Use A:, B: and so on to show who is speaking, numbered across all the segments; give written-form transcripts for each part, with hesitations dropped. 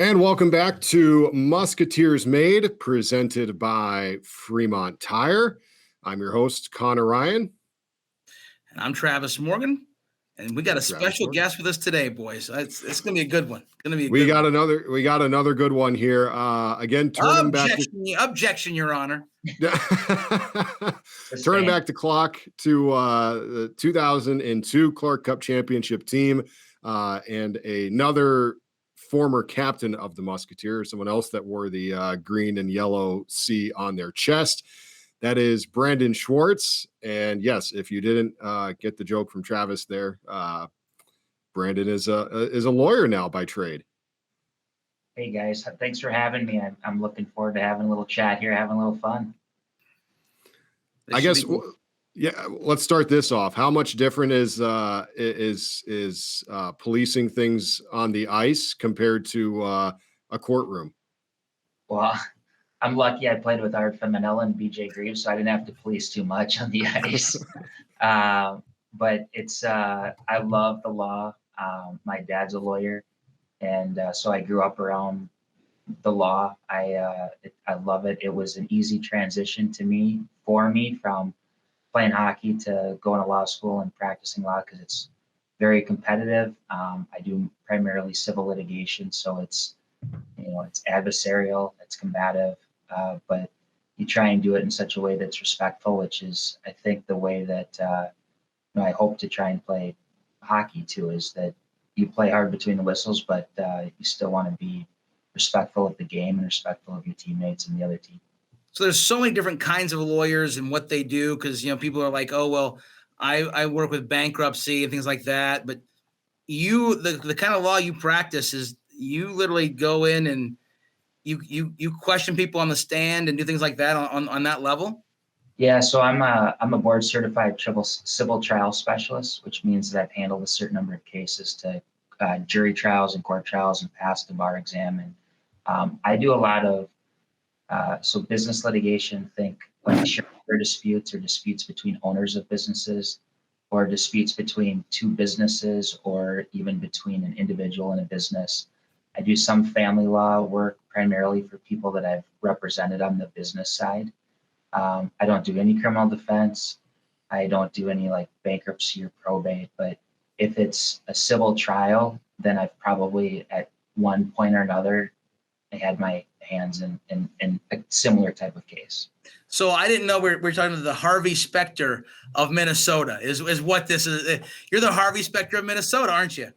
A: And welcome back to Musketeers Made, presented by Fremont Tire. I'm your host, Connor Ryan.
B: And I'm Travis Morgan. And we got a special guest with us today, boys. It's going to be a good one.
A: We got another good one here. Again, turning
B: objection, Your Honor.
A: Turning back the clock to the 2002 Clark Cup Championship team and another former captain of the Musketeers, someone else that wore the green and yellow C on their chest. That is Brandon Schwartz. And yes, if you didn't get the joke from Travis there, Brandon is a lawyer now by trade.
C: Hey guys, thanks for having me. I'm looking forward to having a little chat here, having a little fun.
A: I guess, yeah. Let's start this off. How much different is policing things on the ice compared to a courtroom?
C: Well, I'm lucky I played with Art Feminella and BJ Greaves, so I didn't have to police too much on the ice. But it's I love the law. My dad's a lawyer, and so I grew up around the law. I love it. It was an easy transition for me from playing hockey to going to law school and practicing law because it's very competitive. I do primarily civil litigation, so it's adversarial, it's combative, but you try and do it in such a way that's respectful, which is, I think, the way that I hope to try and play hockey too, is that you play hard between the whistles, but you still want to be respectful of the game and respectful of your teammates and the other team.
B: So there's so many different kinds of lawyers and what they do, because people are like, oh well, I work with bankruptcy and things like that. But the kind of law you practice is you literally go in and you question people on the stand and do things like that on that level.
C: Yeah, so I'm a board certified civil trial specialist, which means that I've handled a certain number of cases to jury trials and court trials and passed the bar exam. And I do a lot of so business litigation, think like shareholder disputes or disputes between owners of businesses, or disputes between two businesses, or even between an individual and a business. I do some family law work primarily for people that I've represented on the business side. I don't do any criminal defense. I don't do any like bankruptcy or probate, but if it's a civil trial, then I've probably at one point or another had my hands in a similar type of case.
B: So I didn't know we're talking about the Harvey Specter of Minnesota is what this is. You're the Harvey Specter of Minnesota, aren't you?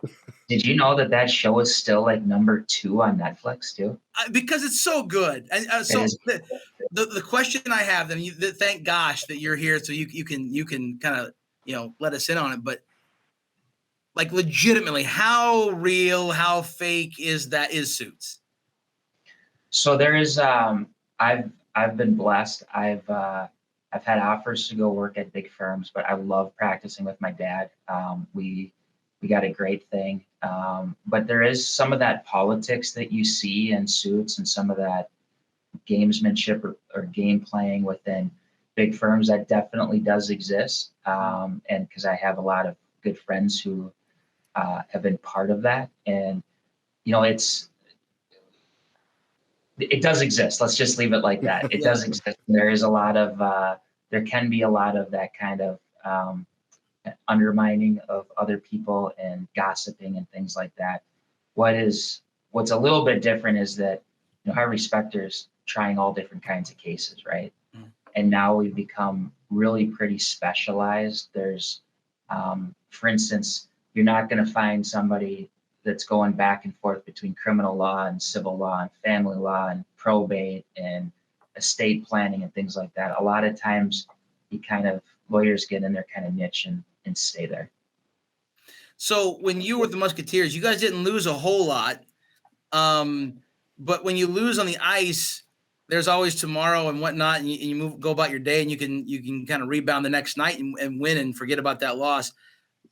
C: Did you know that show is still like number 2 on Netflix too?
B: Because it's so good. And so the question I have, then thank gosh that you're here, so you can kind of let us in on it. But like legitimately, how real, how fake is Suits?
C: So there is I've been blessed. I've had offers to go work at big firms, but I love practicing with my dad. We got a great thing. But there is some of that politics that you see in Suits and some of that gamesmanship or game playing within big firms that definitely does exist. And because I have a lot of good friends who have been part of that. And, it does exist. Let's just leave it like that. It does exist. There is a lot of, there can be a lot of that kind of undermining of other people and gossiping and things like that. What's a little bit different is that Harvey Specter's trying all different kinds of cases, right? Mm. And now we've become really pretty specialized. There's, for instance, you're not going to find somebody that's going back and forth between criminal law and civil law and family law and probate and estate planning and things like that. A lot of times lawyers get in their kind of niche and stay there.
B: So when you were the Musketeers, you guys didn't lose a whole lot. But when you lose on the ice, there's always tomorrow and whatnot, and you go about your day, and you can kind of rebound the next night and win and forget about that loss.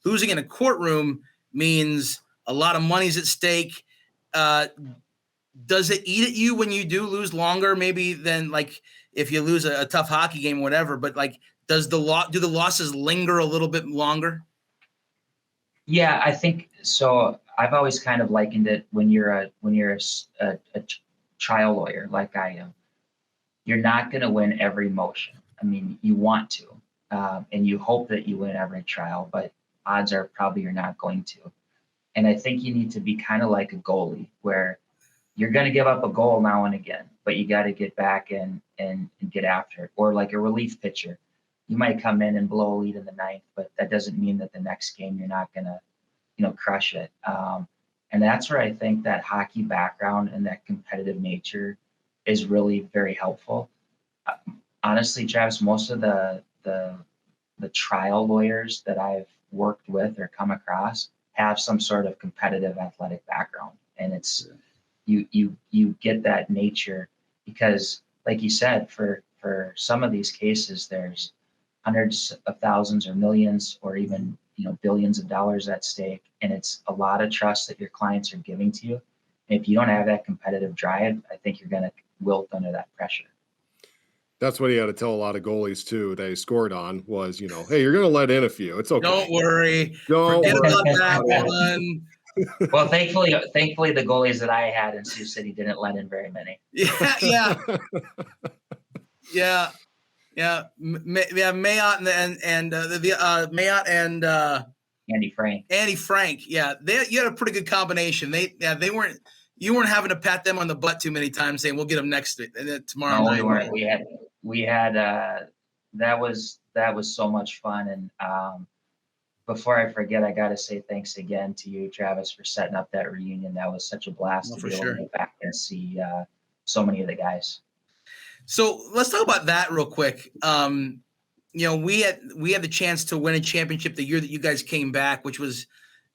B: Losing in a courtroom means a lot of money's at stake. Does it eat at you when you do lose longer, maybe than like if you lose a tough hockey game or whatever? But like, do the losses linger a little bit longer?
C: Yeah, I think so. I've always kind of likened it when you're a trial lawyer like I am. You're not going to win every motion. I mean, you want to, and you hope that you win every trial, but odds are probably you're not going to. And I think you need to be kind of like a goalie, where you're going to give up a goal now and again, but you got to get back and get after it. Or like a relief pitcher, you might come in and blow a lead in the ninth, but that doesn't mean that the next game you're not going to, crush it. And that's where I think that hockey background and that competitive nature is really very helpful. Honestly, Travis, most of the trial lawyers that I've worked with or come across have some sort of competitive athletic background, and it's you get that nature because, like you said, for some of these cases, there's hundreds of thousands or millions or even billions of dollars at stake, and it's a lot of trust that your clients are giving to you. And if you don't have that competitive drive, I think you're going to wilt under that pressure.
A: That's what he had to tell a lot of goalies too. They scored on was, hey, you're going to let in a few. It's okay.
B: Don't worry.
A: Don't
B: Forget
A: worry
B: about that one.
C: Well, thankfully, the goalies that I had in Sioux City didn't let in very many.
B: Yeah. Mayotte and Mayotte and Andy Frank. Yeah, you had a pretty good combination. You weren't having to pat them on the butt too many times, saying we'll get them next tomorrow night.
C: We weren't. We had that was so much fun. And before I forget, I got to say thanks again to you, Travis, for setting up that reunion. That was such a blast to be able to get back and see so many of the guys.
B: So let's talk about that real quick. We had the chance to win a championship the year that you guys came back, which was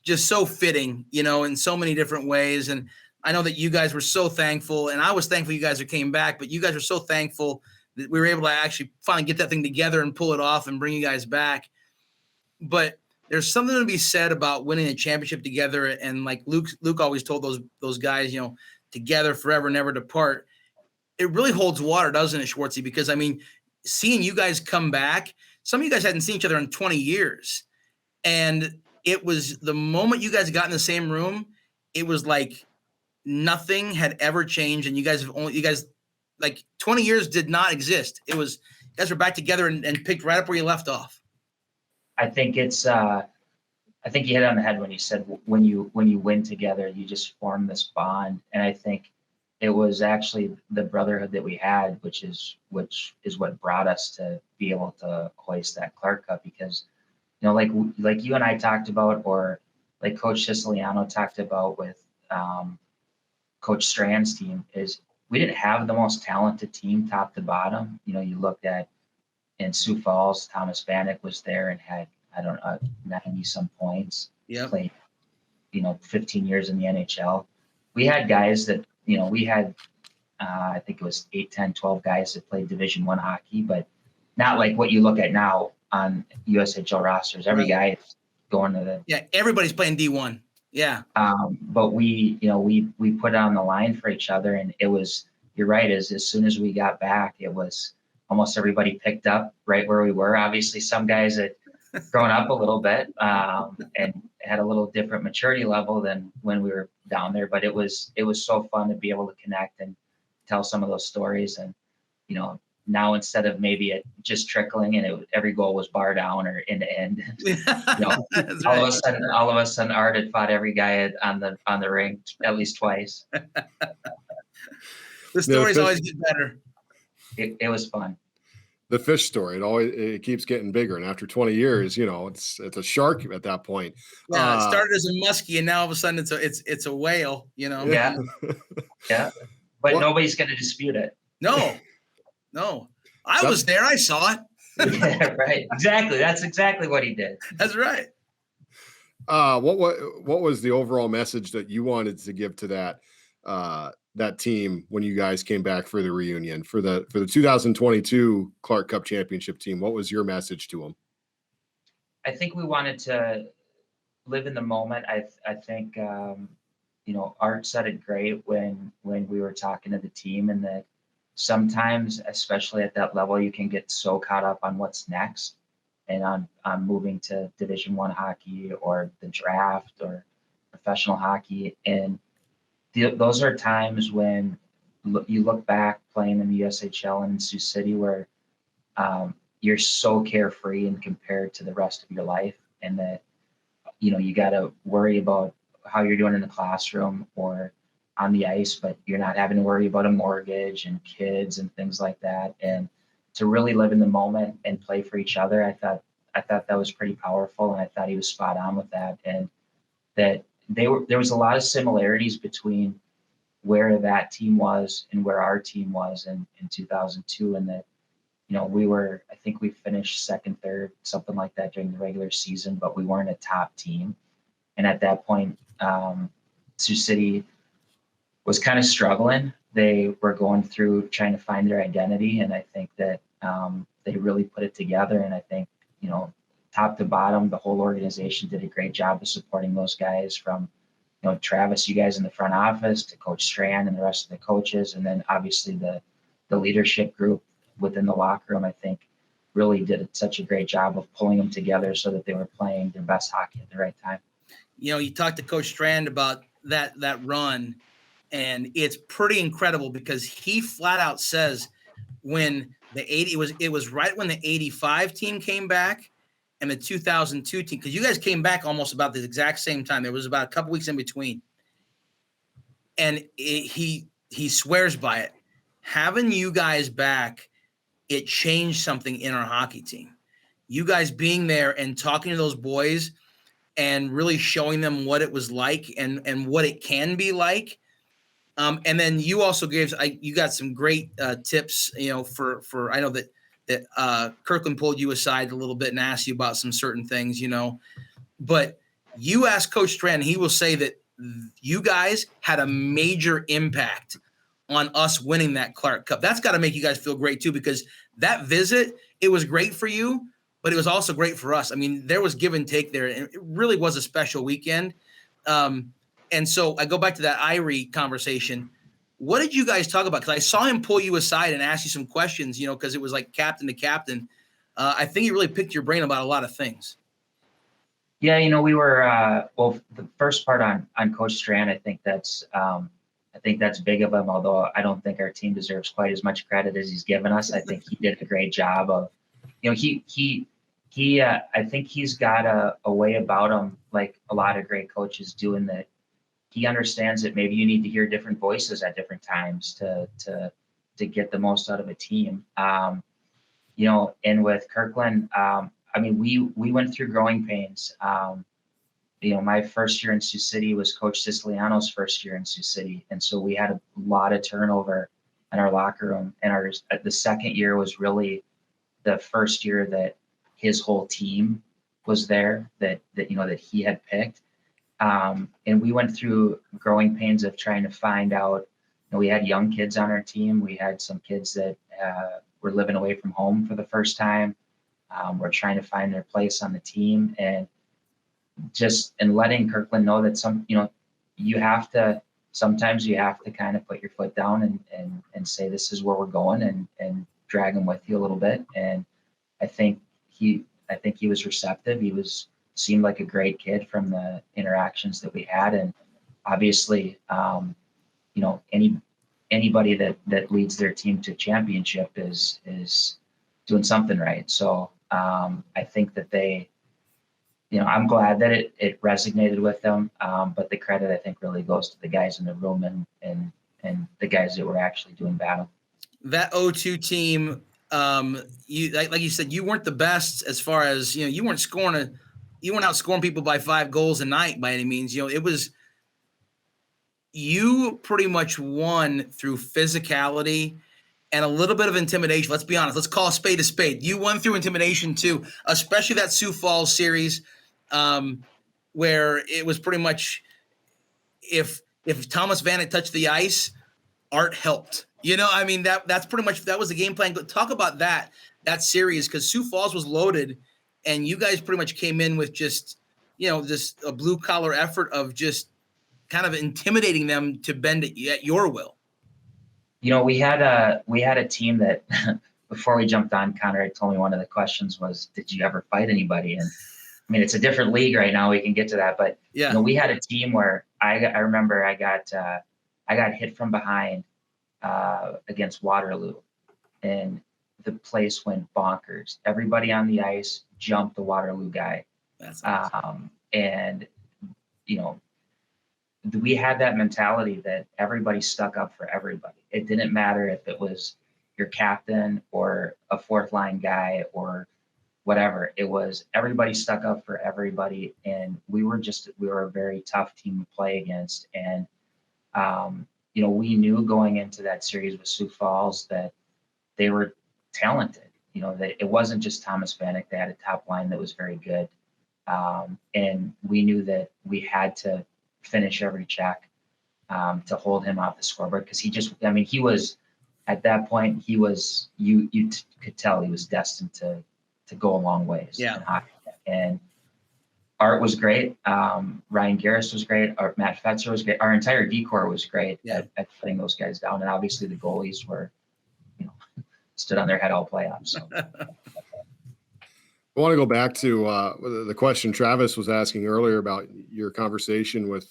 B: just so fitting, in so many different ways. And I know that you guys were so thankful, and I was thankful you guys came back, but you guys were so thankful that we were able to actually finally get that thing together and pull it off and bring you guys back. But there's something to be said about winning a championship together. And like Luke always told those guys, together forever, never depart. It really holds water, doesn't it, Schwartzy? Because, I mean, seeing you guys come back, some of you guys hadn't seen each other in 20 years. And it was the moment you guys got in the same room, it was like nothing had ever changed. And you guys like 20 years did not exist. It was, you guys were back together and picked right up where you left off.
C: I think I think you hit it on the head when you said when you win together, you just form this bond. And I think it was actually the brotherhood that we had, which is what brought us to be able to hoist that Clark Cup. Because, like you and I talked about, or like Coach Siciliano talked about with Coach Strand's team, is we didn't have the most talented team top to bottom. You looked at in Sioux Falls, Thomas Vanek was there and had, 90 some points.
B: Yeah.
C: Played, 15 years in the NHL. We had guys that, we had, I think it was 8, 10, 12 guys that played Division I hockey, but not like what you look at now on USHL rosters. Every guy is going to the.
B: Yeah, everybody's playing D1. Yeah.
C: But we put it on the line for each other, and it was, you're right, as soon as we got back, it was almost everybody picked up right where we were. Obviously, some guys had grown up a little bit and had a little different maturity level than when we were down there. But it was so fun to be able to connect and tell some of those stories. And now instead of maybe it just trickling and every goal was bar down or end to end, all of a sudden Art had fought every guy on the ring at least twice.
B: The stories always get better.
C: It was fun.
A: The fish story, it keeps getting bigger, and after 20 years, it's a shark at that point.
B: Yeah, it started as a muskie, and now all of a sudden it's a whale.
C: Yeah, yeah. But nobody's going to dispute it.
B: No, I was there. I saw it.
C: Yeah, right. Exactly. That's exactly what he did.
B: That's right.
A: What was the overall message that you wanted to give to that team when you guys came back for the reunion for the 2022 Clark Cup Championship team? What was your message to them?
C: I think we wanted to live in the moment. I think Art said it great when we were talking to the team, and that sometimes, especially at that level, you can get so caught up on what's next and on moving to Division I hockey or the draft or professional hockey. And those are times when you look back playing in the USHL and in Sioux City where you're so carefree and compared to the rest of your life, and that, you got to worry about how you're doing in the classroom or on the ice, but you're not having to worry about a mortgage and kids and things like that. And to really live in the moment and play for each other, I thought that was pretty powerful, and I thought he was spot on with that. And that there was a lot of similarities between where that team was and where our team was in 2002, and that, I think we finished second, third, something like that during the regular season, but we weren't a top team. And at that point, Sioux City was kind of struggling. They were going through trying to find their identity, and I think that they really put it together. And I think, top to bottom, the whole organization did a great job of supporting those guys, from Travis, you guys in the front office, to Coach Strand and the rest of the coaches, and then obviously the leadership group within the locker room. I think really did such a great job of pulling them together so that they were playing their best hockey at the right time.
B: You talked to Coach Strand about that run, and it's pretty incredible because he flat out says when it was right when the 85 team came back and the 2002 team, because you guys came back almost about the exact same time. There was about a couple weeks in between. And he swears by it. Having you guys back, it changed something in our hockey team. You guys being there and talking to those boys and really showing them what it was like and what it can be like. And then you also you got some great tips, for I know that Kirkland pulled you aside a little bit and asked you about some certain things, but you asked Coach Strand, he will say that you guys had a major impact on us winning that Clark Cup. That's got to make you guys feel great too, because that visit, it was great for you, but it was also great for us. I mean, there was give and take there, and it really was a special weekend. And so I go back to that Irie conversation. What did you guys talk about? Because I saw him pull you aside and ask you some questions, because it was like captain to captain. I think he really picked your brain about a lot of things.
C: Yeah, we were the first part on Coach Strand, I think that's big of him, although I don't think our team deserves quite as much credit as he's given us. I think he did a great job of, I think he's got a way about him, like a lot of great coaches do, in that he understands that maybe you need to hear different voices at different times to get the most out of a team. And with Kirkland, we went through growing pains. My first year in Sioux City was Coach Siciliano's first year in Sioux City. And so we had a lot of turnover in our locker room. And the second year was really the first year that his whole team was there, that he had picked. And we went through growing pains of trying to find out, we had young kids on our team. We had some kids that were living away from home for the first time. We're trying to find their place on the team, and letting Kirkland know that sometimes you have to kind of put your foot down and say, this is where we're going, and drag them with you a little bit. And I think he was receptive. He seemed like a great kid from the interactions that we had. And obviously, anybody that leads their team to championship is doing something right. So I think that I'm glad that it resonated with them. But the credit, I think, really goes to the guys in the room and the guys that were actually doing battle.
B: That 0-2 team, you like you said, you weren't the best as far as, you weren't outscoring people by 5 goals a night by any means. It was, you pretty much won through physicality and a little bit of intimidation. Let's be honest. Let's call a spade a spade. You won through intimidation too, especially that Sioux Falls series, where it was pretty much if Thomas Vanek touched the ice, Art helped. That's pretty much, that was the game plan. Talk about that series, because Sioux Falls was loaded, and you guys pretty much came in with just a blue collar effort of just kind of intimidating them to bend it at your will.
C: We had a team that before we jumped on, Conrad told me one of the questions was, did you ever fight anybody? And mean, it's a different league right now. We can get to that, but
B: Yeah.
C: you know, we had a team where I remember I got hit from behind against Waterloo, and the place went bonkers. Everybody on the ice jumped the Waterloo guy.
B: That's awesome.
C: And you know, we had that mentality that everybody stuck up for everybody. It didn't matter if it was your captain or a fourth line guy or whatever. It was everybody stuck up for everybody, and we were a very tough team to play against. And you know, we knew going into that series with Sioux Falls that they were talented. You know, that it wasn't just Thomas Vanek. They had a top line that was very good, and we knew that we had to finish every check to hold him off the scoreboard, because he was at that point, he was you could tell he was destined to go a long ways in hockey. And Art was great. Ryan Garris was great. Matt Fetzer was great. Our entire decor was great at putting those guys down. And obviously the goalies were, you know, stood on their head all playoffs. So.
A: I want to go back to the question Travis was asking earlier about your conversation with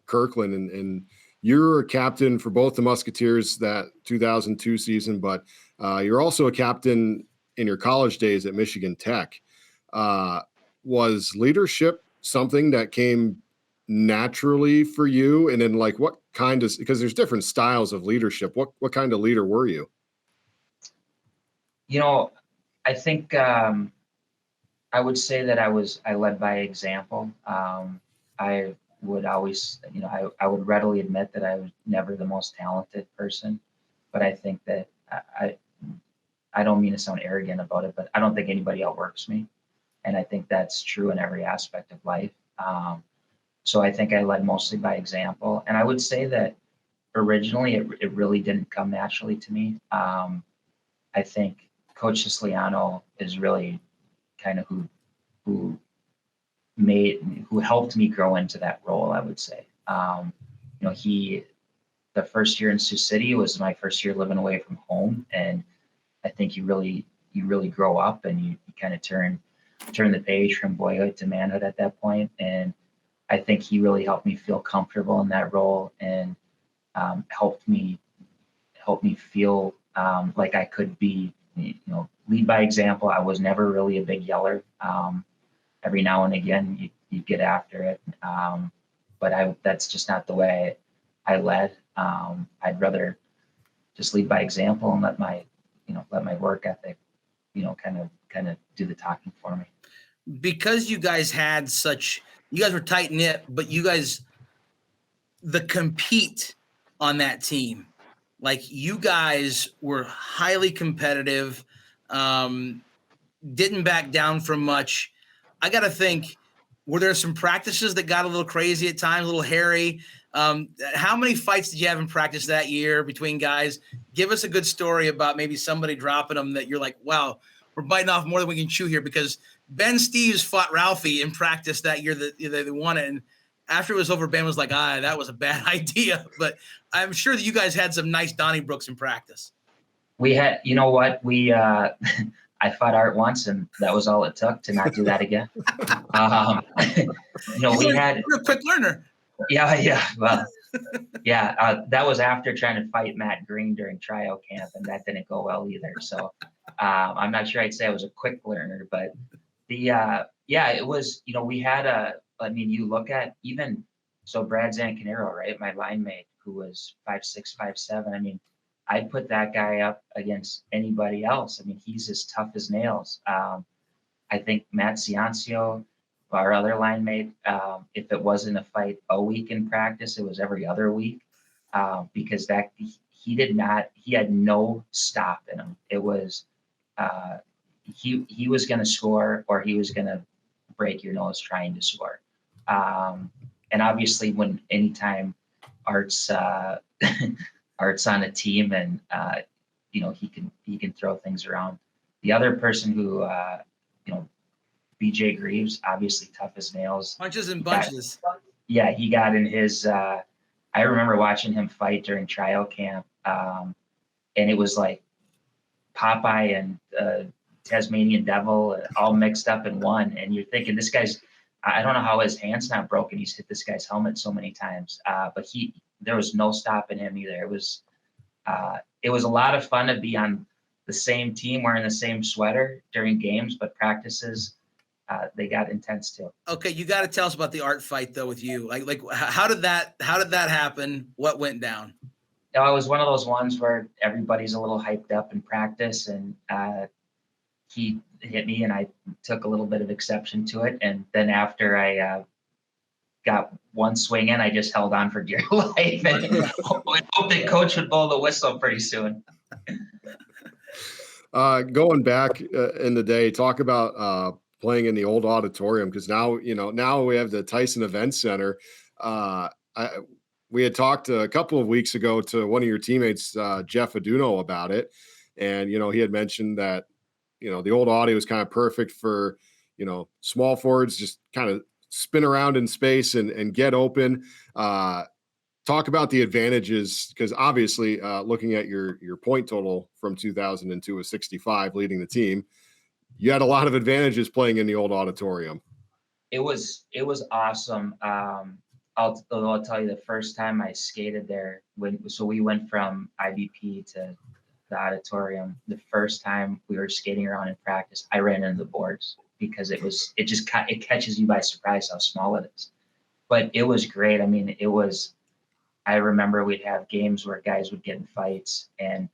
A: Kirkland, and you're a captain for both the Musketeers that 2002 season, but you're also a captain in your college days at Michigan Tech. Was leadership something that came naturally for you? And then like what kind of, because there's different styles of leadership, what kind of leader were you?
C: You know, I think I would say that I led by example. I would always, you know, I would readily admit that I was never the most talented person, but I think that I don't mean to sound arrogant about it, but I don't think anybody outworks me. And I think that's true in every aspect of life. So I think I led mostly by example. And I would say that originally it really didn't come naturally to me. I think Coach Siciliano is really kind of who helped me grow into that role, I would say. You know, the first year in Sioux City was my first year living away from home. And I think you really grow up, and you kind of turn the page from boyhood to manhood at that point. And I think he really helped me feel comfortable in that role, and helped me feel like I could be, you know, lead by example. I was never really a big yeller. Every now and again you get after it. But that's just not the way I led. I'd rather just lead by example and let my work ethic, you know, kind of do the talking for me.
B: Because you guys were tight knit, but the compete on that team, like you guys were highly competitive, didn't back down from much. I got to think, were there some practices that got a little crazy at times, a little hairy? How many fights did you have in practice that year between guys? Give us a good story about maybe somebody dropping them that you're like, wow, we're biting off more than we can chew here, because Ben Steves fought Ralphie in practice that year that they won it. And after it was over, Ben was like, that was a bad idea. But I'm sure that you guys had some nice Donnybrooks in practice.
C: We had, you know what, I fought Art once, and that was all it took to not do that again. You know, you're
B: a quick learner.
C: Yeah. Well, yeah, that was after trying to fight Matt Green during tryout camp, and that didn't go well either. So I'm not sure I'd say I was a quick learner, but it was, you know, we had you look at even, so Brad Zancanero, right? My line mate, who was 5'6", 5'7". I mean, I'd put that guy up against anybody else. I mean, he's as tough as nails. I think Matt Ciancio, our other line mate, if it wasn't a fight a week in practice, it was every other week, because he had no stop in him. It was, he was going to score, or he was going to break your nose trying to score. And obviously anytime Art's on a team, and you know, he can throw things around. The other person who you know, BJ Greaves, obviously tough as nails.
B: Punches and bunches.
C: He got in his I remember watching him fight during trial camp, and it was like Popeye and Tasmanian devil all mixed up in one. And you're thinking, this guy's, I don't know how his hand's not broken. He's hit this guy's helmet so many times, but there was no stopping him either. It was a lot of fun to be on the same team wearing the same sweater during games, but practices, they got intense too.
B: Okay, you got to tell us about the art fight though with you. Like how did that happen? What went down?
C: It was one of those ones where everybody's a little hyped up in practice, and he hit me, and I took a little bit of exception to it. And then after I got one swing in, I just held on for dear life, and hope that coach would blow the whistle pretty soon.
A: Going back in the day, talk about playing in the old auditorium, because now we have the Tyson Event Center. We had talked a couple of weeks ago to one of your teammates, Jeff Aduno, about it, and he had mentioned that the old audio was kind of perfect for small forwards, just kind of spin around in space and get open. Talk about the advantages, because obviously looking at your point total from 2002 was 65, leading the team. You had a lot of advantages playing in the old auditorium.
C: It was awesome. I'll tell you, the first time I skated there, we went from IBP to the auditorium. The first time we were skating around in practice, I ran into the boards because it catches you by surprise how small it is. But it was great. I mean, I remember we'd have games where guys would get in fights and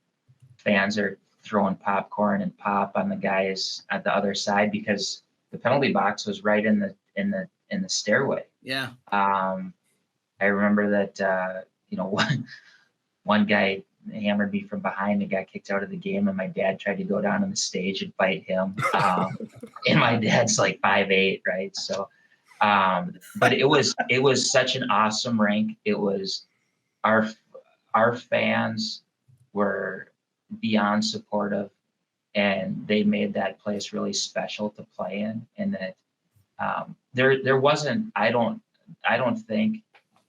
C: fans are throwing popcorn and pop on the guys at the other side because the penalty box was right in the stairway.
B: Yeah.
C: I remember that one guy hammered me from behind and got kicked out of the game, and my dad tried to go down on the stage and fight him. And my dad's like 5'8", right? So, but it was such an awesome rink. It was our fans were beyond supportive, and they made that place really special to play in. And that there wasn't, I don't think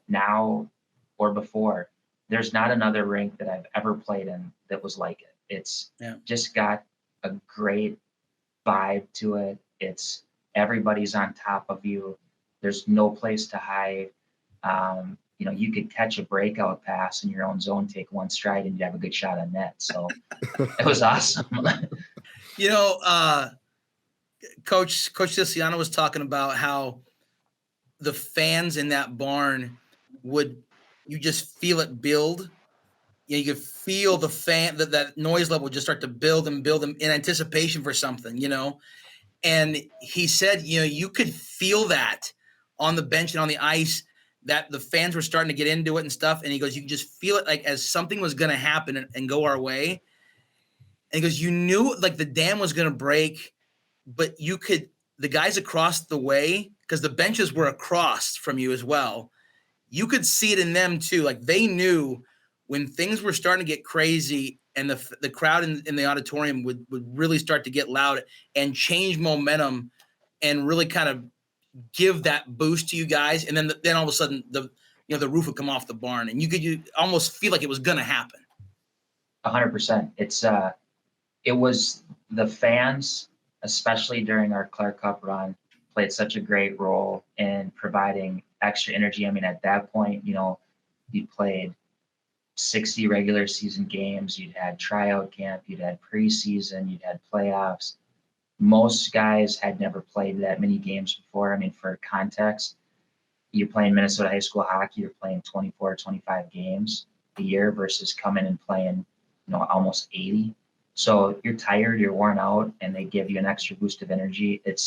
C: now or before, there's not another rink that I've ever played in that was like it. It's just got a great vibe to it. It's everybody's on top of you. There's no place to hide. You could catch a breakout pass in your own zone, take one stride, and you'd have a good shot on net. So it was awesome.
B: Coach Siciliano was talking about how the fans in that barn you just feel it build. You could feel the fan, that noise level just start to build and in anticipation for something, And he said, you could feel that on the bench and on the ice, that the fans were starting to get into it and stuff. And he goes, you can just feel it like as something was going to happen and go our way. And he goes, you knew like the dam was going to break, but the guys across the way, because the benches were across from you as well, you could see it in them too. Like they knew when things were starting to get crazy and the crowd in the auditorium would really start to get loud and change momentum and really kind of give that boost to you guys. And then all of a sudden the roof would come off the barn and you almost feel like it was going to happen.
C: 100%. It was the fans, especially during our Clark Cup run, played such a great role in providing extra energy. I mean, at that point, you played 60 regular season games, you'd had tryout camp, you'd had preseason, you'd had playoffs. Most guys had never played that many games before. I mean, for context, you're playing Minnesota high school hockey, you're playing 24, 25 games a year versus coming and playing, almost 80. So you're tired, you're worn out, and they give you an extra boost of energy. It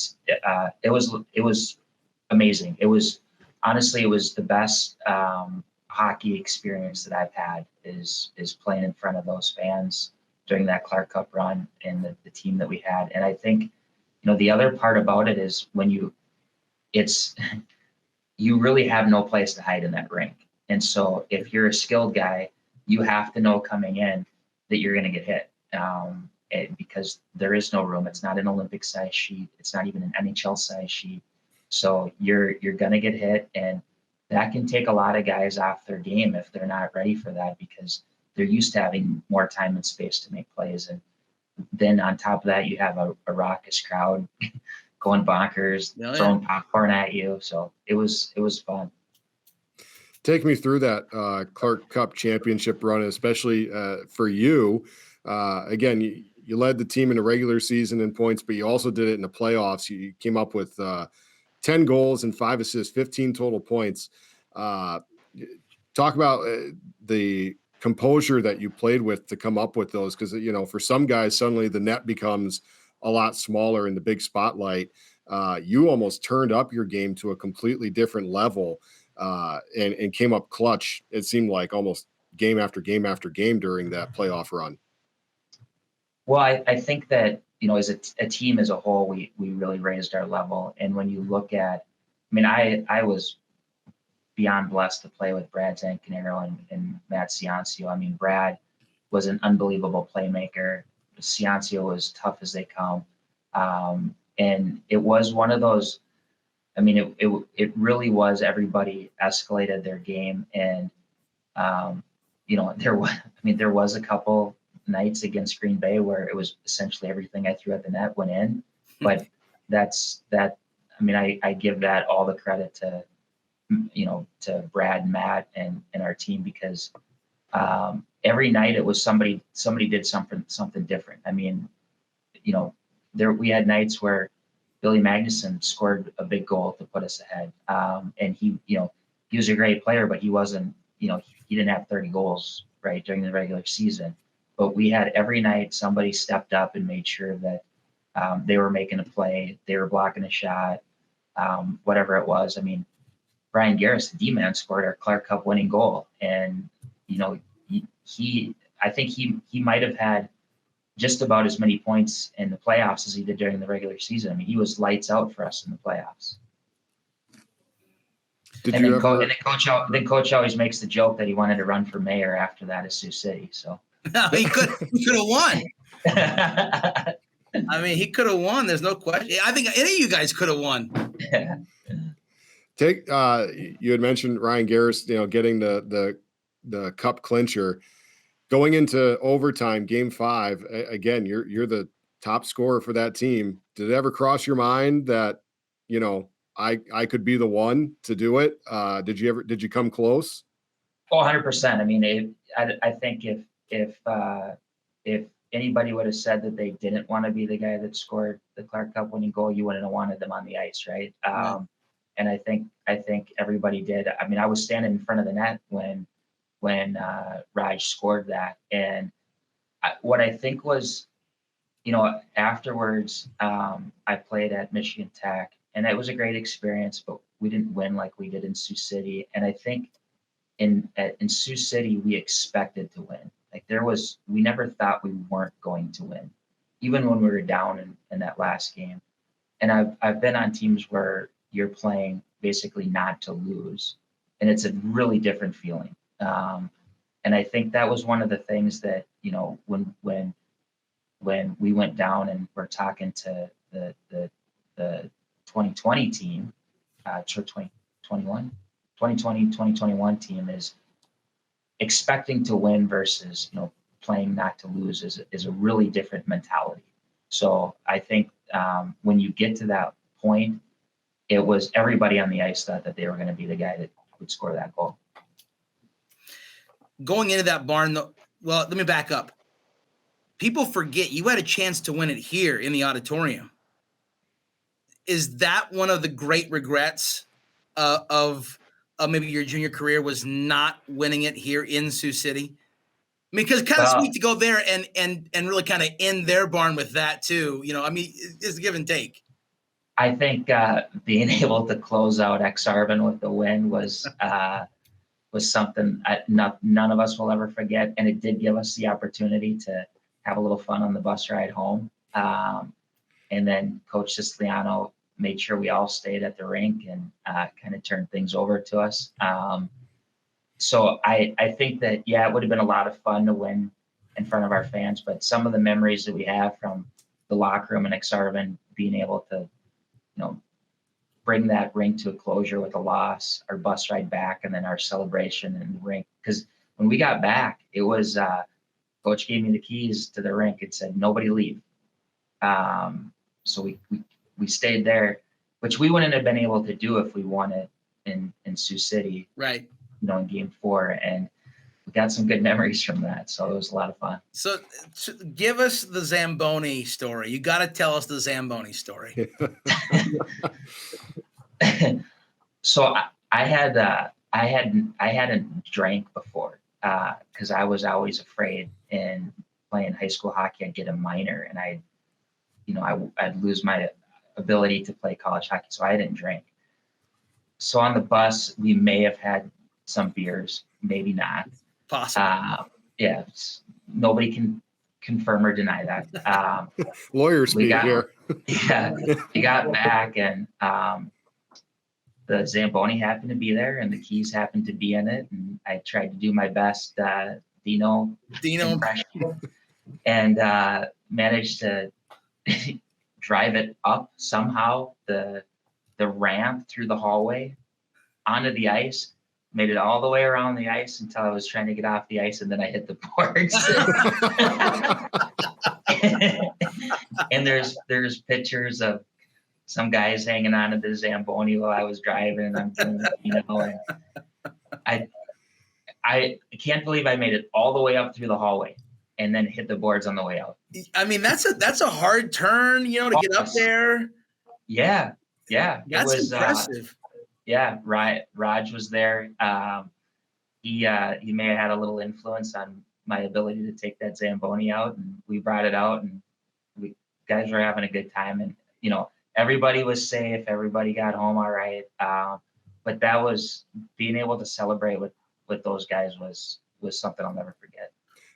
C: was amazing. It was the best hockey experience that I've had is playing in front of those fans during that Clark Cup run and the team that we had. And I think, the other part about it is when you really have no place to hide in that rink. And so if you're a skilled guy, you have to know coming in that you're going to get hit. Because there is no room. It's not an Olympic size sheet. It's not even an NHL size sheet. So you're going to get hit, and that can take a lot of guys off their game if they're not ready for that, because they're used to having more time and space to make plays. And then on top of that, you have a raucous crowd going bonkers, throwing popcorn at you. So it was fun.
A: Take me through that Clark Cup championship run, especially for you. Again, you led the team in the regular season in points, but you also did it in the playoffs. You came up with 10 goals and 5 assists, 15 total points. Talk about the composure that you played with to come up with those, because for some guys suddenly the net becomes a lot smaller in the big spotlight. You almost turned up your game to a completely different level and came up clutch. It seemed like almost game after game after game during that playoff run.
C: Well, I think that as a team as a whole, we really raised our level. And when you look at, I was beyond blessed to play with Brad Zancanero and Matt Ciancio. Brad was an unbelievable playmaker. Ciancio was tough as they come. And it was one of those, it really was, everybody escalated their game. And, there was a couple nights against Green Bay where it was essentially everything I threw at the net went in, but I give that all the credit to Brad and Matt and our team, because every night it was somebody did something different. We had nights where Billy Magnuson scored a big goal to put us ahead. And he was a great player, but he wasn't, he didn't have 30 goals right during the regular season. But we had every night somebody stepped up and made sure that they were making a play, they were blocking a shot, whatever it was. Brian Garris, the D-man, scored our Clark Cup winning goal. And, I think he might have had just about as many points in the playoffs as he did during the regular season. He was lights out for us in the playoffs. Coach always makes the joke that he wanted to run for mayor after that at Sioux City. So
B: no, he could have won. He could have won. There's no question. I think any of you guys could have won.
A: You had mentioned Ryan Garris, getting the cup clincher. Going into overtime, game 5, again, you're the top scorer for that team. Did it ever cross your mind that, I could be the one to do it? Did you come close?
C: Oh, 100%. I think if anybody would have said that they didn't want to be the guy that scored the Clark Cup winning goal, you wouldn't have wanted them on the ice, right? And I think everybody did. I was standing in front of the net when Raj scored that, and what I think was, afterwards, I played at Michigan Tech, and it was a great experience, but we didn't win like we did in Sioux City. And I think in Sioux City we expected to win. We never thought we weren't going to win, even when we were down in that last game. And I've been on teams where you're playing basically not to lose, and it's a really different feeling. And I think that was one of the things that, when we went down and we're talking to the 2020 team, 2021 team, is expecting to win versus, playing not to lose is a really different mentality. So I think when you get to that point, it was everybody on the ice thought that they were going to be the guy that would score that goal.
B: Going into that barn, though, well, let me back up. People forget you had a chance to win it here in the auditorium. Is that one of the great regrets of maybe your junior career, was not winning it here in Sioux City? Because kind of sweet to go there and really kind of end their barn with that too. It's a give and take.
C: I think being able to close out Exarban with the win was something none of us will ever forget, and it did give us the opportunity to have a little fun on the bus ride home. And then Coach Siciliano made sure we all stayed at the rink and kind of turned things over to us. So I think that, it would have been a lot of fun to win in front of our fans, but some of the memories that we have from the locker room in Exarban, being able to, bring that rink to a closure with a loss, our bus ride back, and then our celebration in the rink. Because when we got back, it was coach gave me the keys to the rink and said, nobody leave. So we stayed there, which we wouldn't have been able to do if we won it in Sioux City,
B: Right.
C: In game 4. And we got some good memories from that. So it was a lot of fun.
B: So give us the Zamboni story. You got to tell us the Zamboni story.
C: So I hadn't drank before because I was always afraid in playing high school hockey. I'd get a minor and I'd lose my ability to play college hockey. So I didn't drink. So on the bus, we may have had some beers, maybe not.
B: Possible.
C: Yeah, nobody can confirm or deny that.
A: Lawyer speak here.
C: Yeah, we got back and the Zamboni happened to be there and the keys happened to be in it. And I tried to do my best Dino impression and managed to drive it up somehow the ramp through the hallway onto the ice, made it all the way around the ice until I was trying to get off the ice, and then I hit the boards. And there's pictures of some guys hanging on to the Zamboni while I was driving, and I'm doing, and I can't believe I made it all the way up through the hallway and then hit the boards on the way out.
B: I mean, that's a hard turn, to get up there.
C: Yeah.
B: That's impressive.
C: Raj was there. He may have had a little influence on my ability to take that Zamboni out, and we brought it out, and guys were having a good time, and everybody was safe. Everybody got home all right. But that was being able to celebrate with those guys was something I'll never forget.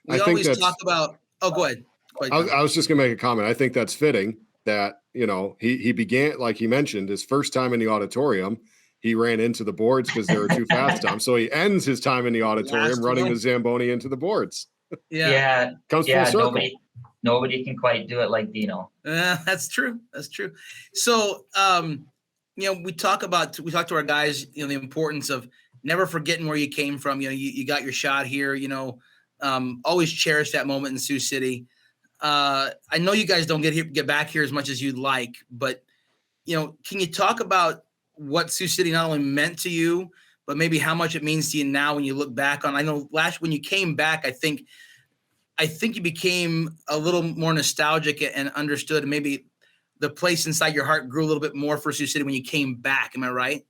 B: We always talk about. Oh, go ahead.
A: I was just gonna make a comment. I think that's fitting that he began, like he mentioned, his first time in the auditorium. He ran into the boards because they were too fast on him. So he ends his time in the auditorium running the Zamboni into the boards.
B: Yeah.
A: Comes full circle.
C: Nobody can quite do it like Dino.
B: That's true. So, we talk to our guys, the importance of never forgetting where you came from. You got your shot here, always cherish that moment in Sioux City. I know you guys don't get back here as much as you'd like, but, can you talk about what Sioux City not only meant to you, but maybe how much it means to you now when you look back on? I know when you came back, I think you became a little more nostalgic and understood. Maybe the place inside your heart grew a little bit more for Sioux City when you came back. Am I right?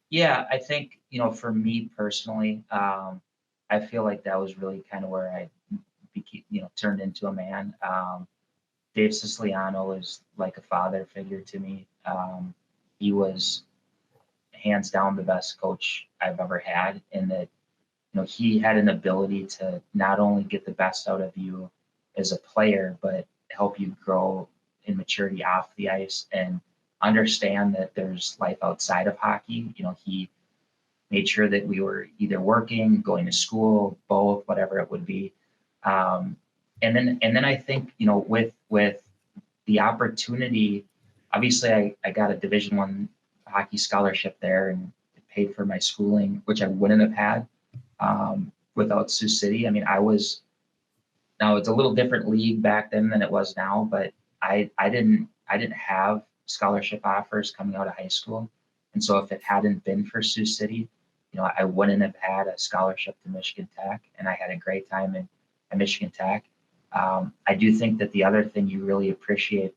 C: Yeah, I think, for me personally, I feel like that was really kind of where I became, turned into a man. Dave Siciliano was like a father figure to me. He was hands down the best coach I've ever had, in that, he had an ability to not only get the best out of you as a player, but help you grow in maturity off the ice and understand that there's life outside of hockey. He made sure that we were either working, going to school, both, whatever it would be. And then I think, with the opportunity, obviously I got a Division I hockey scholarship there, and it paid for my schooling, which I wouldn't have had without Sioux City. I mean, now it's a little different league back then than it was now, but I didn't have scholarship offers coming out of high school. And so if it hadn't been for Sioux City, I wouldn't have had a scholarship to Michigan Tech, and I had a great time at Michigan Tech. I do think that the other thing you really appreciate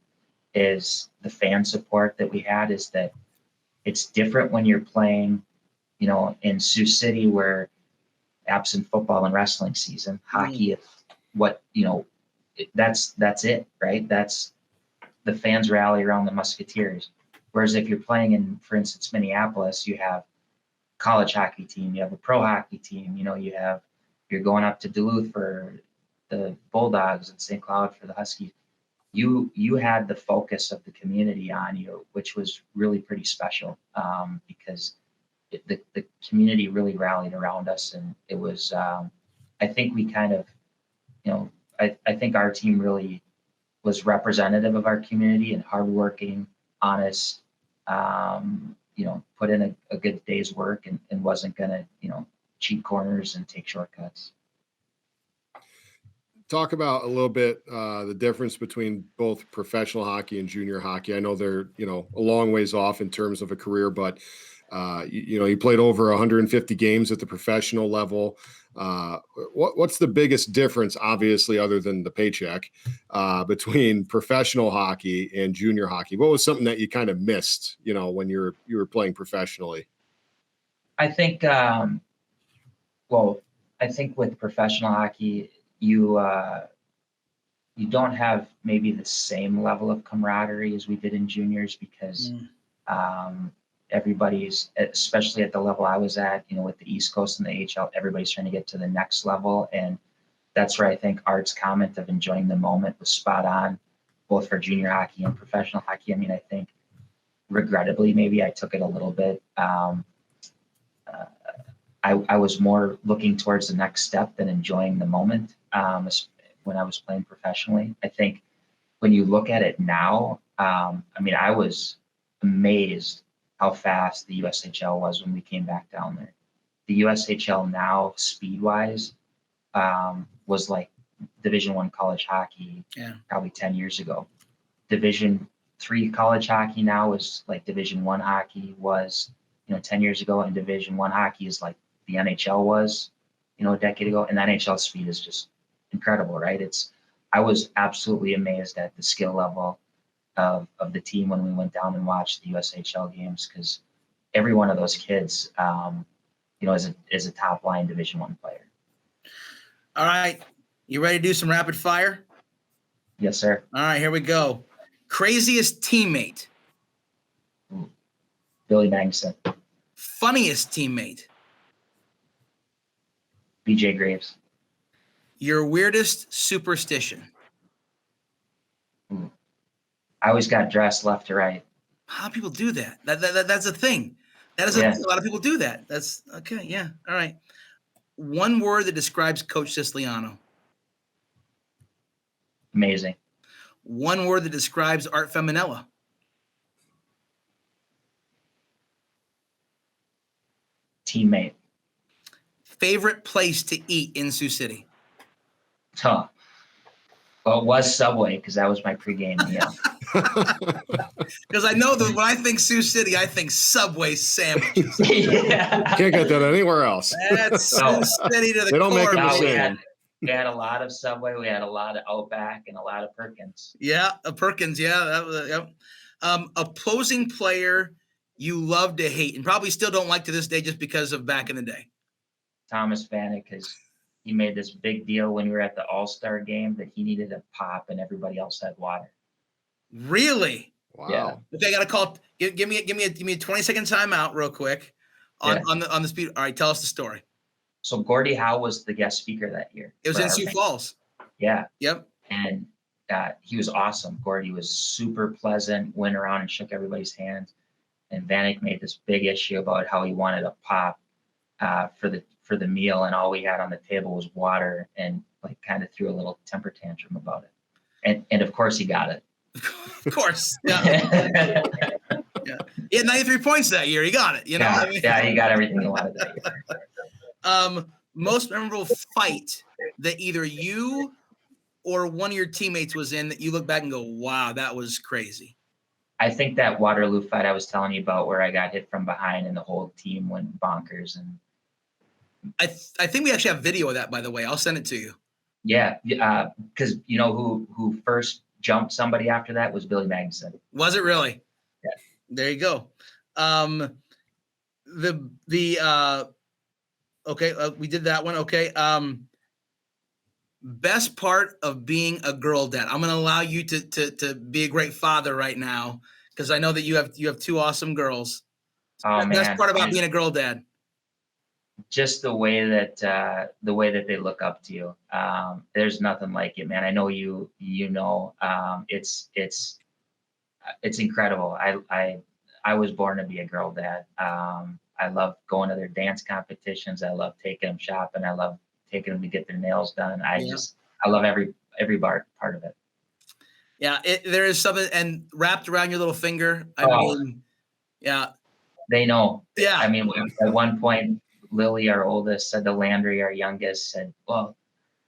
C: is the fan support that we had, is that it's different when you're playing, in Sioux City, where absent football and wrestling season, hockey is what, that's it, right? That's the fans rally around the Musketeers. Whereas if you're playing in, for instance, Minneapolis, you have college hockey team, you have a pro hockey team, you're going up to Duluth for the Bulldogs and St. Cloud for the Huskies. You had the focus of the community on you, which was really pretty special, because the community really rallied around us, and it was, I think we kind of, I think our team really was representative of our community, and hardworking, honest, put in a good day's work, and wasn't gonna, cheat corners and take shortcuts.
A: talk about a little bit the difference between both professional hockey and junior hockey. I know they're, a long ways off in terms of a career, but you played over 150 games at the professional level. What's the biggest difference, obviously, other than the paycheck, between professional hockey and junior hockey? What was something that you kind of missed, when you were playing professionally?
C: I think, I think with professional hockey, you don't have maybe the same level of camaraderie as we did in juniors because everybody's, especially at the level I was at, with the East Coast and the AHL, everybody's trying to get to the next level. And that's where I think Art's comment of enjoying the moment was spot on, both for junior hockey and professional hockey. I mean, I think regrettably, maybe I took it a little bit. I was more looking towards the next step than enjoying the moment when I was playing professionally. I think when you look at it now, I was amazed how fast the USHL was when we came back down there. The USHL now, speed-wise, was like Division I college hockey probably 10 years ago. Division III college hockey now is like Division I hockey was, 10 years ago, and Division I hockey is like the NHL was, a decade ago. And the NHL speed is just incredible, right? I was absolutely amazed at the skill level of the team when we went down and watched the USHL games, because every one of those kids, is a top line Division I player.
B: All right. You ready to do some rapid fire?
C: Yes, sir.
B: All right, here we go. Craziest teammate?
C: Billy Magnuson.
B: Funniest teammate?
C: BJ Graves.
B: Your weirdest superstition?
C: I always got dressed left to right.
B: How do people do that? That's a thing. That is a thing. A lot of people do that. That's okay. Yeah. All right. One word that describes Coach Siciliano?
C: Amazing.
B: One word that describes Art Feminella?
C: Teammate.
B: Favorite place to eat in Sioux City?
C: Well, it was Subway because that was my pregame meal.
B: Because I know that when I think Sioux City, I think Subway sandwiches.
A: Can't get that anywhere else.
B: That's Sioux City to the core.
A: They don't make them the same.
C: We had a lot of Subway. We had a lot of Outback and a lot of Perkins.
B: Yeah, Perkins. Yeah, that was. Yep. Opposing player you love to hate and probably still don't like to this day just because of back in the day.
C: Thomas Vanek, because he made this big deal when we were at the All-Star game that he needed a pop and everybody else had water.
B: Really?
A: Wow.
C: Yeah.
B: Okay, I got to call. Give me a 20-second timeout real quick on the speed. All right, tell us the story.
C: So Gordie Howe was the guest speaker that year.
B: It was in Sioux Falls.
C: Yeah.
B: Yep.
C: And he was awesome. Gordie was super pleasant, went around and shook everybody's hands. And Vanek made this big issue about how he wanted a pop for the meal, and all we had on the table was water, and like kind of threw a little temper tantrum about it. And of course he got it.
B: Of course. Yeah. Yeah. He had 93 points that year. He got it.
C: Yeah, he got everything he wanted that year.
B: Most memorable fight that either you or one of your teammates was in that you look back and go, wow, that was crazy?
C: I think that Waterloo fight I was telling you about, where I got hit from behind and the whole team went bonkers. And
B: I think we actually have video of that, by the way. I'll send it to you. Yeah,
C: because who first jumped somebody after that was Billy Magnuson.
B: Was it really?
C: Yeah.
B: There you go. We did that one. Okay. Best part of being a girl dad. I'm going to allow you to be a great father right now, because I know that you have two awesome girls.
C: Oh, man.
B: Best part about being a girl dad.
C: Just the way that they look up to you. There's nothing like it, man. I know you know. It's incredible. I was born to be a girl dad. I love going to their dance competitions. I love taking them shopping. I love taking them to get their nails done. I love every part of it.
B: Yeah, there is something, and wrapped around your little finger. I mean, yeah.
C: They know.
B: Yeah.
C: I mean, at one point, Lily, our oldest, said to Landry, our youngest, said, well,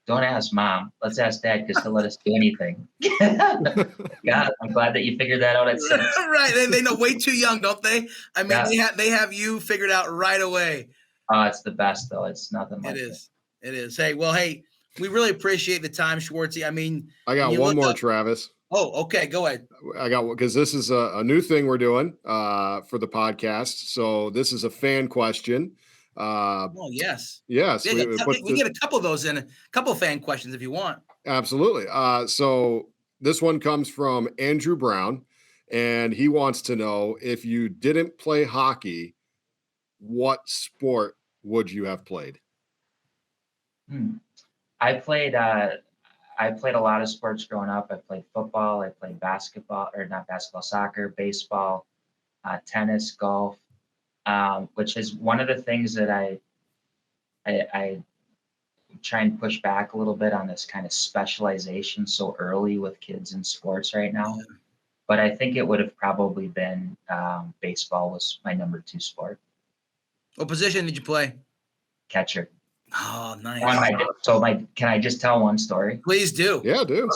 C: Don't ask mom. Let's ask dad because he'll let us do anything. God, I'm glad that you figured that out at 6.
B: Right. They know way too young, don't they? I mean, they have you figured out right away.
C: It's the best though. It's nothing like it.
B: It is. Hey, we really appreciate the time, Schwartzy. I mean,
A: I got one more, Travis.
B: Oh, okay. Go ahead.
A: Because this is a new thing we're doing for the podcast. So this is a fan question.
B: Yes.
A: Yes.
B: We get a couple of those in, a couple of fan questions if you want.
A: Absolutely. So this one comes from Andrew Brown, and he wants to know, if you didn't play hockey, what sport would you have played?
C: I played a lot of sports growing up. I played football. I played soccer, baseball, tennis, golf, which is one of the things that I try and push back a little bit on, this kind of specialization so early with kids in sports right now. Yeah. But I think it would have probably been baseball was my number 2 sport.
B: What position did you play?
C: Catcher.
B: Oh, nice.
C: Can I just tell one story?
B: Please do.
A: Yeah, do.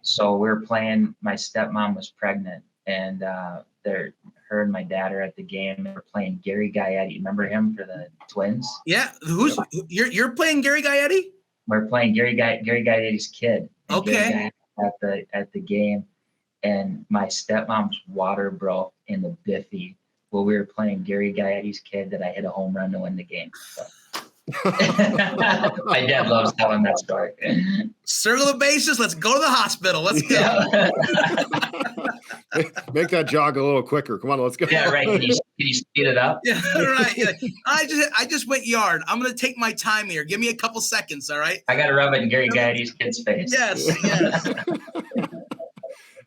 C: So we were playing, my stepmom was pregnant, and her and my dad are at the game. We're playing Gary Gaetti. Remember him for the Twins?
B: Yeah. You're playing Gary Gaetti?
C: We're playing Gary Gaetti's kid.
B: Okay.
C: At the game, and my stepmom's water broke in the biffy while we were playing Gary Gaetti's kid that I hit a home run to win the game. So. My dad loves telling that story.
B: Circle the bases. Let's go to the hospital. Let's go.
A: Make that jog a little quicker. Come on, let's go.
C: Yeah, right. Can you speed it up?
B: Yeah, right. Yeah. I just went yard. I'm gonna take my time here. Give me a couple seconds, all right?
C: I gotta rub it in Gary Gaetti's kid's face.
B: Yes.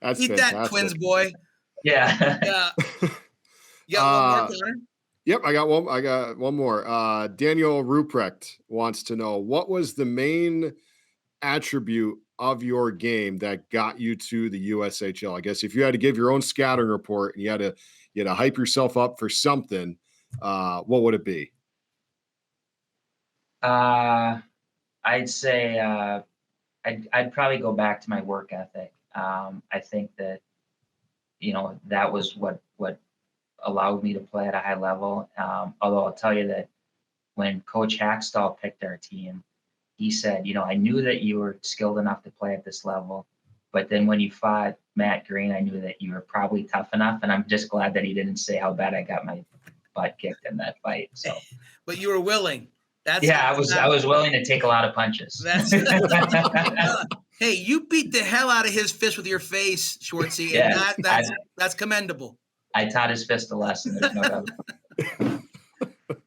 A: That's
B: Eat
A: fantastic.
B: that, Twins boy.
C: Yeah.
B: You got one more, Connor?
A: Yep, I got one more. Daniel Ruprecht wants to know, what was the main attribute of your game that got you to the USHL? I guess if you had to give your own scouting report and you had to hype yourself up for something, what would it be?
C: I'd say I'd probably go back to my work ethic. I think that that was what allowed me to play at a high level. Although I'll tell you that when Coach Hackstall picked our team, he said, I knew that you were skilled enough to play at this level, but then when you fought Matt Green, I knew that you were probably tough enough. And I'm just glad that he didn't say how bad I got my butt kicked in that fight. So,
B: but you were willing.
C: I was willing to take a lot of punches.
B: Hey, you beat the hell out of his fist with your face, Schwartzy, and that's commendable.
C: I taught his fist a lesson. There's no doubt.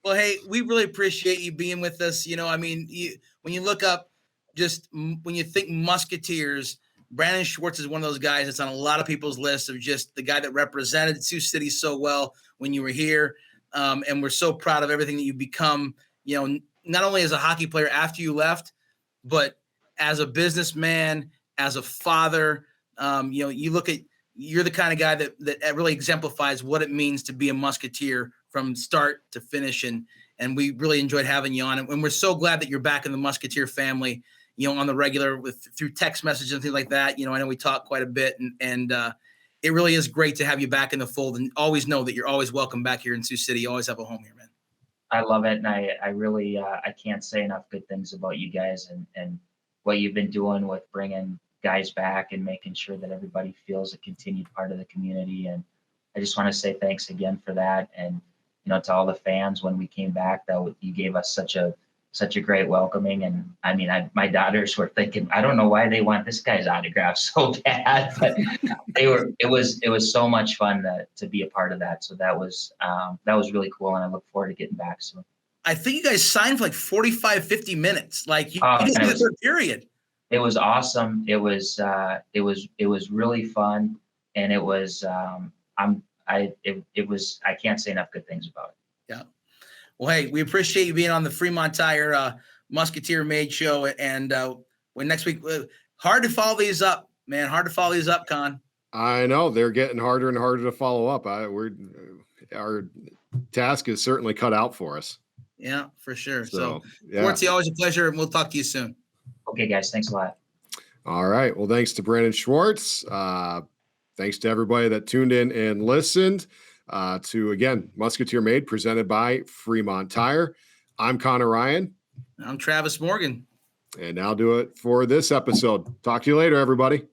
B: Well, hey, we really appreciate you being with us. When you look up, just when you think Musketeers, Brandon Schwartz is one of those guys that's on a lot of people's lists of just the guy that represented Sioux City so well when you were here. And we're so proud of everything that you've become, not only as a hockey player after you left, but as a businessman, as a father. You're the kind of guy that really exemplifies what it means to be a Musketeer from start to finish. And we really enjoyed having you on. And we're so glad that you're back in the Musketeer family, on the regular through text messages and things like that. I know we talk quite a bit, and it really is great to have you back in the fold, and always know that you're always welcome back here in Sioux City. You always have a home here, man.
C: I love it. And I really, I can't say enough good things about you guys and what you've been doing with bringing guys back and making sure that everybody feels a continued part of the community. And I just want to say thanks again for that. And, to all the fans, when we came back, that you gave us such a great welcoming. And I mean, my daughters were thinking, I don't know why they want this guy's autograph so bad, but it was so much fun to be a part of that. So that was really cool. And I look forward to getting back soon.
B: I think you guys signed for like 45, 50 minutes. Like you just did for a period.
C: It was awesome. It was really fun. And it was, I can't say enough good things about it.
B: Yeah. Well, hey, we appreciate you being on the Fremont Tire Musketeer Made Show. And when next week, hard to follow these up, man. Hard to follow these up, Con.
A: I know they're getting harder and harder to follow up. Our task is certainly cut out for us.
B: Yeah, for sure.
A: So
B: Schwartzy, always a pleasure, and we'll talk to you soon.
C: Okay, guys. Thanks a lot.
A: All right. Well, thanks to Brandon Schwartz. Thanks to everybody that tuned in and listened to, again, Musketeer Made, presented by Fremont Tire. I'm Connor Ryan.
B: I'm Travis Morgan.
A: And that'll do it for this episode. Talk to you later, everybody.